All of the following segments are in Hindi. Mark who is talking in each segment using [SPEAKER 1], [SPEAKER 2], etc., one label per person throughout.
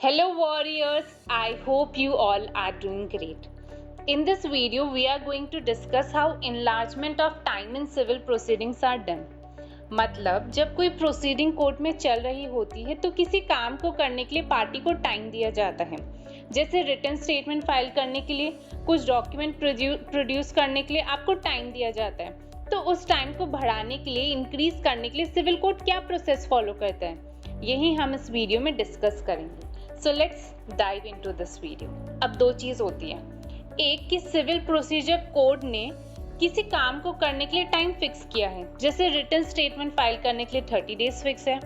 [SPEAKER 1] Hello warriors, I hope you all are doing great. In this video, we are going to discuss how enlargement of time in civil proceedings are done. मतलब जब कोई प्रोसीडिंग कोर्ट में चल रही होती है तो किसी काम को करने के लिए पार्टी को टाइम दिया जाता है। जैसे रिटन स्टेटमेंट फाइल करने के लिए, कुछ डॉक्यूमेंट प्रोड्यूस करने के लिए आपको टाइम दिया जाता है। तो उस टाइम को बढ़ाने के लिए, इंक्रीज करने के लिए सिविल कोर्ट क्या प्रोसेस फॉलो करता है, यही हम इस वीडियो में डिस्कस करेंगे। So let's dive into this video. अब दो चीज होती है, एक कि सिविल प्रोसीजर कोड ने किसी काम को करने के लिए टाइम फिक्स किया है। जैसे रिटन स्टेटमेंट फाइल करने के लिए 30 डेज फिक्स है,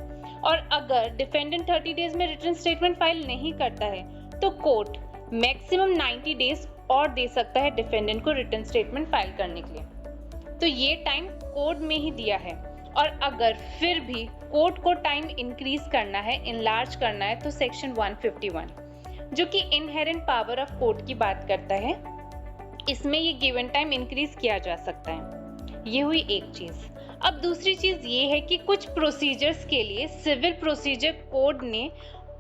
[SPEAKER 1] और अगर डिफेंडेंट 30 डेज में रिटन स्टेटमेंट फाइल नहीं करता है तो कोर्ट मैक्सिमम 90 डेज और दे सकता है डिफेंडेंट को रिटन स्टेटमेंट फाइल करने के लिए। तो ये टाइम कोड में ही दिया है, और अगर फिर भी कोर्ट को टाइम इंक्रीज करना है, इनलार्ज करना है, तो सेक्शन 151 जो कि इनहेरेंट पावर ऑफ कोर्ट की बात करता है, इसमें ये गिवन टाइम इंक्रीज किया जा सकता है। ये हुई एक चीज। अब दूसरी चीज ये है कि कुछ प्रोसीजर्स के लिए सिविल प्रोसीजर कोड ने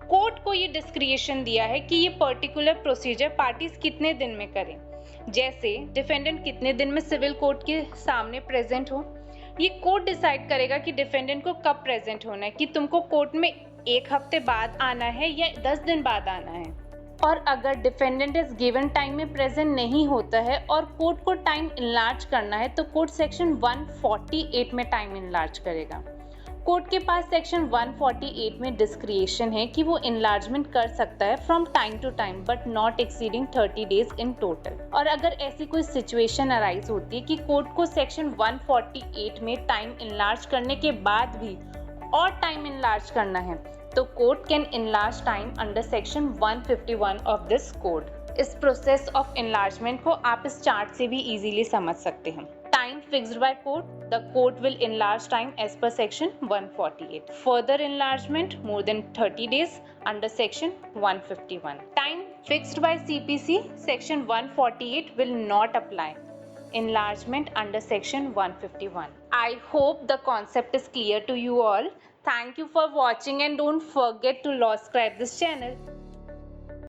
[SPEAKER 1] कोर्ट को ये डिस्क्रिएशन दिया है कि ये पर्टिकुलर प्रोसीजर पार्टीज कितने दिन में करें। जैसे डिफेंडेंट कितने दिन में सिविल कोर्ट के सामने प्रेजेंट हो, ये कोर्ट डिसाइड करेगा कि डिफेंडेंट को कब प्रेजेंट होना है, कि तुमको कोर्ट में 1 हफ्ते बाद आना है या 10 दिन बाद आना है। और अगर डिफेंडेंट इस गिवन टाइम में प्रेजेंट नहीं होता है और कोर्ट को टाइम इनलार्ज करना है, तो कोर्ट सेक्शन 148 में टाइम इनलार्ज करेगा। कोर्ट के पास सेक्शन 148 में डिस्क्रिएशन है कि वो इनलार्जमेंट कर सकता है from time to time, but not exceeding 30 days in total. और अगर ऐसी कोई सिचुएशन अराइज होती है कि कोर्ट को सेक्शन 148 में टाइम इनलार्ज करने के बाद भी और टाइम इनलार्ज करना है, तो court can enlarge time under section 151 of this code. इस प्रोसेस ऑफ इनलार्जमेंट को आप इस चार्ट से भी इजीली समझ सकते हैं। Time fixed by court, the court will enlarge time as per section 148. Further enlargement more than 30 days under section 151. Time fixed by CPC, section 148 will not apply. Enlargement under section 151. I hope the concept is clear to you all. Thank you for watching and don't forget to subscribe this channel.